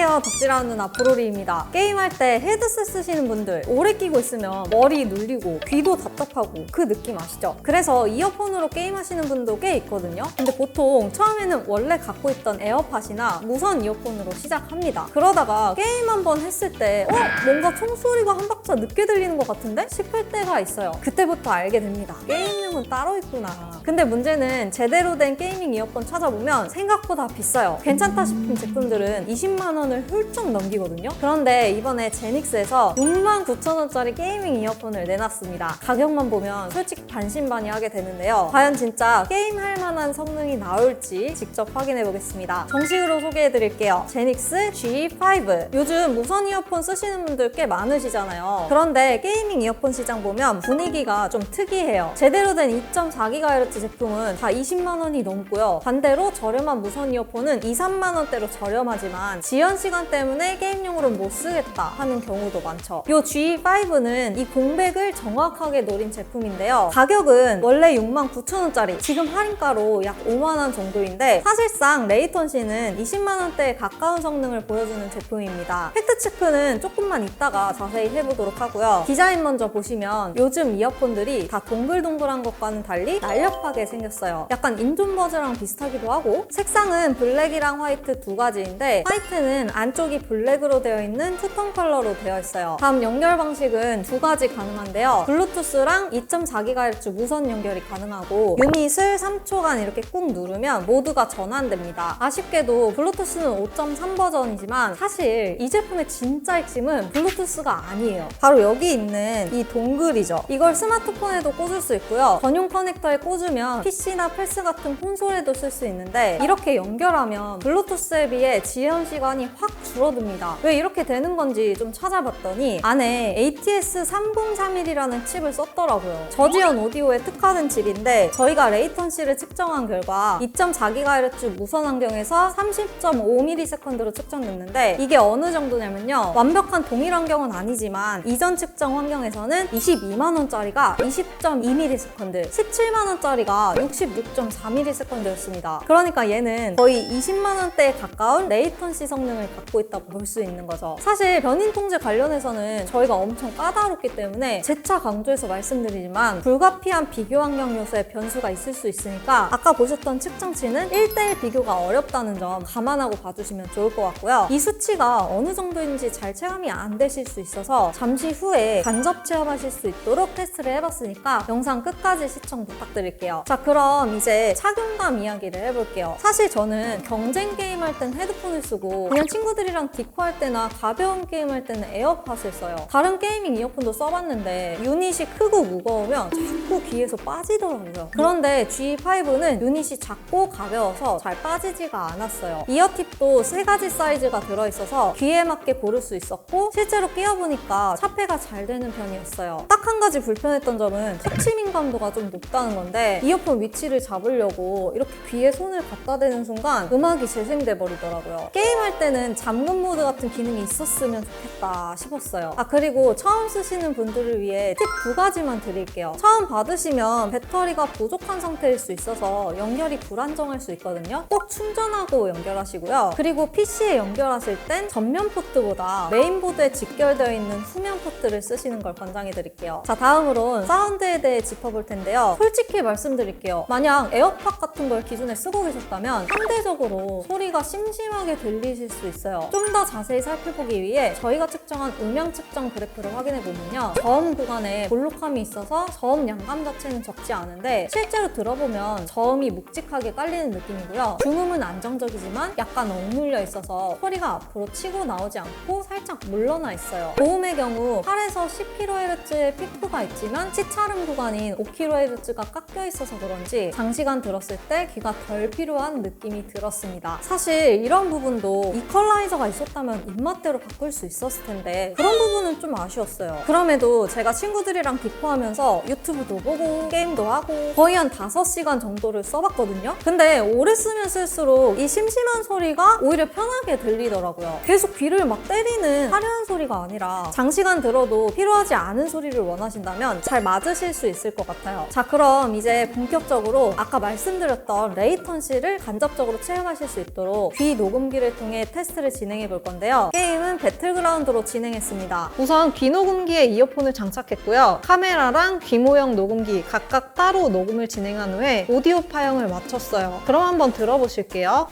안녕하세요, 덕질하는 누나 브로리입니다. 게임할 때 헤드셋 쓰시는 분들 오래 끼고 있으면 머리 눌리고 귀도 답답하고 그 느낌 아시죠? 그래서 이어폰으로 게임하시는 분도 꽤 있거든요. 근데 보통 처음에는 원래 갖고 있던 에어팟이나 무선 이어폰으로 시작합니다. 그러다가 게임 한번 했을 때 뭔가 총소리가 한 박자 늦게 들리는 것 같은데? 싶을 때가 있어요. 그때부터 알게 됩니다. 게임용은 따로 있구나. 근데 문제는 제대로 된 게이밍 이어폰 찾아보면 생각보다 비싸요. 괜찮다 싶은 제품들은 20만 원을 훌쩍 넘기거든요. 그런데 이번에 제닉스에서 69,000원짜리 게이밍 이어폰을 내놨습니다. 가격만 보면 솔직히 반신반의하게 되는데요. 과연 진짜 게임할 만한 성능이 나올지 직접 확인해 보겠습니다. 정식으로 소개해 드릴게요. 제닉스 G5. 요즘 무선 이어폰 쓰시는 분들 꽤 많으시잖아요. 그런데 게이밍 이어폰 시장 보면 분위기가 좀 특이해요. 제대로 된 2.4GHz 제품은 다 20만 원이 넘고요. 반대로 저렴한 무선 이어폰은 2, 3만 원대로 저렴하지만 지연 시간 때문에 게임용으로는 못 쓰겠다 하는 경우도 많죠. 이 G5는 이 공백을 정확하게 노린 제품인데요. 가격은 원래 69,000원짜리, 지금 할인가로 약 5만 원 정도인데 사실상 레이턴시는 20만 원대에 가까운 성능을 보여주는 제품입니다. 팩트체크는 조금만 이따가 자세히 해보도록 하고요. 디자인 먼저 보시면 요즘 이어폰들이 다 동글동글한 것과는 달리 날렵하게 생겼어요. 약간 인존버즈랑 비슷하기도 하고, 색상은 블랙이랑 화이트 두 가지인데 화이트는 안쪽이 블랙으로 되어 있는 투톤 컬러로 되어 있어요. 다음 연결 방식은 두 가지 가능한데요. 블루투스랑 2.4GHz 무선 연결이 가능하고 유닛을 3초간 이렇게 꾹 누르면 모두가 전환됩니다. 아쉽게도 블루투스는 5.3 버전이지만 사실 이 제품의 진짜 핵심은 블루투스가 아니에요. 바로 여기 있는 이 동글이죠. 이걸 스마트폰에도 꽂을 수 있고요. 전용 커넥터에 꽂으면 PC나 플스 같은 콘솔에도 쓸 수 있는데 이렇게 연결하면 블루투스에 비해 지연 시간이 확 줄어듭니다. 왜 이렇게 되는 건지 좀 찾아봤더니 안에 ATS3031이라는 칩을 썼더라고요. 저지연 오디오에 특화된 칩인데 저희가 레이턴시를 측정한 결과 2.4GHz 무선 환경에서 30.5ms/s로 측정됐는데 이게 어느 정도냐면요. 완벽한 동일 환경은 아니지만 이전 측정 환경에서는 22만 원짜리가 20.2ms, 17만 원짜리가 66.4ms/s였습니다. 그러니까 얘는 거의 20만 원대에 가까운 레이턴시 성능을 갖고 있다고 볼 수 있는 거죠. 사실 변인 통제 관련해서는 저희가 엄청 까다롭기 때문에 재차 강조해서 말씀드리지만 불가피한 비교 환경 요소에 변수가 있을 수 있으니까 아까 보셨던 측정치는 1:1 비교가 어렵다는 점 감안하고 봐주시면 좋을 것 같고요. 이 수치가 어느 정도인지 잘 체감이 안 되실 수 있어서 잠시 후에 간접 체험하실 수 있도록 테스트를 해봤으니까 영상 끝까지 시청 부탁드릴게요. 자, 그럼 이제 착용감 이야기를 해볼게요. 사실 저는 경쟁 게임 할 땐 헤드폰을 쓰고 그냥 친구들이랑 디코 할 때나 가벼운 게임 할 때는 에어팟을 써요. 다른 게이밍 이어폰도 써봤는데 유닛이 크고 무거우면 자꾸 귀에서 빠지더라고요. 그런데 G5는 유닛이 작고 가벼워서 잘 빠지지가 않았어요. 이어팁도 3가지 사이즈가 들어있어서 귀에 맞게 고를 수 있었고 실제로 끼워보니까 차폐가 잘 되는 편이었어요. 딱 한 가지 불편했던 점은 터치 민감도가 좀 높다는 건데 이어폰 위치를 잡으려고 이렇게 귀에 손을 갖다 대는 순간 음악이 재생돼 버리더라고요. 게임할 때는 잠금 모드 같은 기능이 있었으면 좋겠다 싶었어요. 그리고 처음 쓰시는 분들을 위해 팁 2가지만 드릴게요. 처음 받으시면 배터리가 부족한 상태일 수 있어서 연결이 불안정할 수 있거든요. 꼭 충전하고 연결하시고요. 그리고 PC에 연결하실 땐 전면 포트보다 메인보드에 직결되어 있는 후면 포트를 쓰시는 걸 권장해 드릴게요. 자, 다음으로는 사운드에 대해 짚어볼 텐데요. 솔직히 말씀드릴게요. 만약 에어팟 같은 걸 기존에 쓰고 계셨다면 상대적으로 소리가 심심하게 들리실 수 있어요. 좀 더 자세히 살펴보기 위해 저희가 측정한 음향 측정 그래프를 확인해보면요. 저음 구간에 볼록함이 있어서 저음 양감 자체는 적지 않은데 실제로 들어보면 저음이 묵직하게 깔리는 느낌이고요. 중음은 안정적이지만 약간 억눌려 있어서 소리가 앞으로 치고 나오지 않고 살짝 물러나 있어요. 고음의 경우 8에서 10kHz의 피크가 있지만 치차름 구간인 5kHz가 깎여 있어서 그런지 장시간 들었을 때 귀가 덜 필요한 느낌이 들었습니다. 사실 이런 부분도 이퀄라이저가 있었다면 입맛대로 바꿀 수 있었을 텐데 그런 부분은 좀 아쉬웠어요. 그럼에도 제가 친구들이랑 디코하면서 유튜브도 보고 게임도 하고 거의 한 5시간 정도를 써봤거든요. 근데 오래 쓰면 쓸수록 이 심심한 소리가 오히려 편하게 들리더라고요. 계속 귀를 막 때리는 화려한 소리가 아니라 장시간 들어도 필요하지 않은 소리를 원하신다면 잘 맞으실 수 있을 것 같아요. 자, 그럼 이제 본격적으로 아까 말씀드렸던 레이턴시를 간접적으로 체험하실 수 있도록 귀 녹음기를 통해 테스트 테스트를 진행해 볼 건데요. 게임은 배틀그라운드로 진행했습니다. 우선 귀 녹음기에 이어폰을 장착했고요. 카메라랑 귀 모형 녹음기 각각 따로 녹음을 진행한 후에 오디오 파형을 맞췄어요. 그럼 한번 들어보실게요.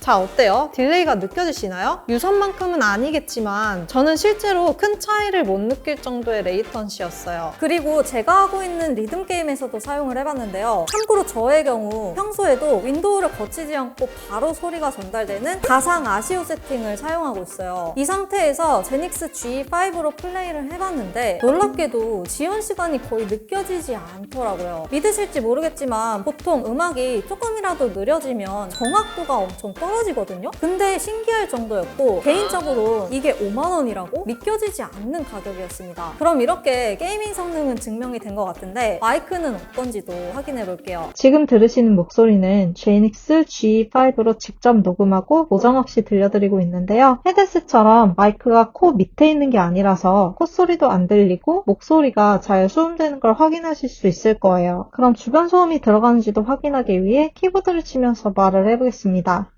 자, 어때요? 딜레이가 느껴지시나요? 유선만큼은 아니겠지만 저는 실제로 큰 차이를 못 느낄 정도의 레이턴시였어요. 그리고 제가 하고 있는 리듬 게임에서도 사용을 해봤는데요. 참고로 저의 경우 평소에도 윈도우를 거치지 않고 바로 소리가 전달되는 가상 아시오 세팅을 사용하고 있어요. 이 상태에서 제닉스 G5로 플레이를 해봤는데 놀랍게도 지연 시간이 거의 느껴지지 않더라고요. 믿으실지 모르겠지만 보통 음악이 조금이라도 느려지면 정확도가 엄청 떨어지거든요. 근데 신기할 정도였고 개인적으로 이게 5만 원이라고 믿겨지지 않는 가격이었습니다. 그럼 이렇게 게이밍 성능은 증명이 된 것 같은데 마이크는 어떤지도 확인해 볼게요. 지금 들으시는 목소리는 제닉스 G5로 직접 녹음하고 보정 없이 들려드리고 있는데요. 헤드셋처럼 마이크가 코 밑에 있는 게 아니라서 콧소리도 안 들리고 목소리가 잘 소음되는 걸 확인하실 수 있을 거예요. 그럼 주변 소음이 들어가는지도 확인하기 위해 키보드를 치면서 말을 해보겠습니다.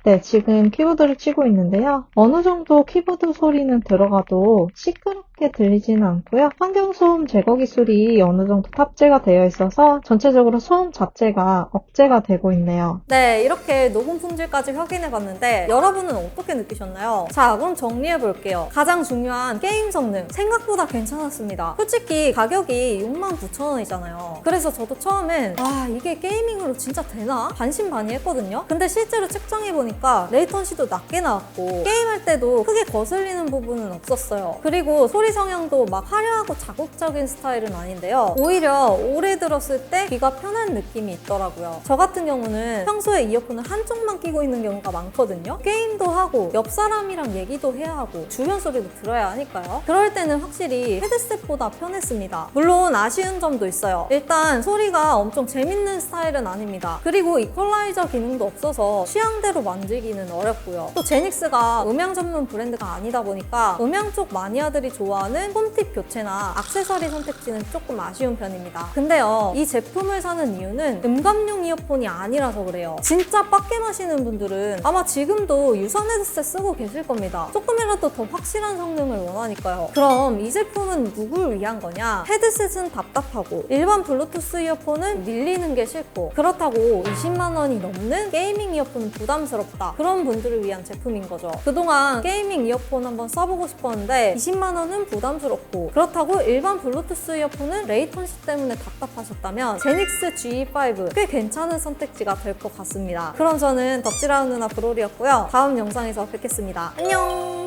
네, 지금 키보드를 치고 있는데요. 어느 정도 키보드 소리는 들어가도 시끄럽게 들리지는 않고요. 환경소음 제거 기술이 어느 정도 탑재가 되어 있어서 전체적으로 소음 자체가 억제가 되고 있네요. 네, 이렇게 녹음 품질까지 확인해봤는데 여러분은 어떻게 느끼셨나요? 자, 그럼 정리해볼게요. 가장 중요한 게임 성능 생각보다 괜찮았습니다. 솔직히 가격이 69,000원이잖아요. 그래서 저도 처음엔 이게 게이밍으로 진짜 되나? 반신반의했거든요. 근데 실제로 측정해보니까 레이턴시도 낮게 나왔고 게임할 때도 크게 거슬리는 부분은 없었어요. 그리고 소리 성향도 막 화려하고 자극적인 스타일은 아닌데요. 오히려 오래 들었을 때 귀가 편한 느낌이 있더라고요. 저 같은 경우는 평소에 이어폰을 한쪽만 끼고 있는 경우가 많거든요. 게임도 하고 옆 사람이랑 얘기도 해야 하고 주변 소리도 들어야 하니까요. 그럴 때는 확실히 헤드셋보다 편했습니다. 물론 아쉬운 점도 있어요. 일단 소리가 엄청 재밌는 스타일은 아닙니다. 그리고 이퀄라이저 기능도 없어서 취향대로 만들기는 어렵고요. 또 제닉스가 음향 전문 브랜드가 아니다 보니까 음향 쪽 마니아들이 좋아하는 홈팁 교체나 액세서리 선택지는 조금 아쉬운 편입니다. 근데요, 이 제품을 사는 이유는 음감용 이어폰이 아니라서 그래요. 진짜 빡게 마시는 분들은 아마 지금도 유선 헤드셋 쓰고 계실 겁니다. 조금이라도 더 확실한 성능을 원하니까요. 그럼 이 제품은 누굴 위한 거냐? 헤드셋은 답답하고 일반 블루투스 이어폰은 밀리는 게 싫고 그렇다고 20만 원이 넘는 게이밍 이어폰은 부담스럽다. 그런 분들을 위한 제품인 거죠. 그동안 게이밍 이어폰 한번 써보고 싶었는데 20만 원은 부담스럽고 그렇다고 일반 블루투스 이어폰은 레이턴시 때문에 답답하셨다면 제닉스 G5 꽤 괜찮은 선택지가 될 것 같습니다. 그럼 저는 덕질하는 누나 브롤이었고요. 다음 영상에서 뵙겠습니다. 안녕!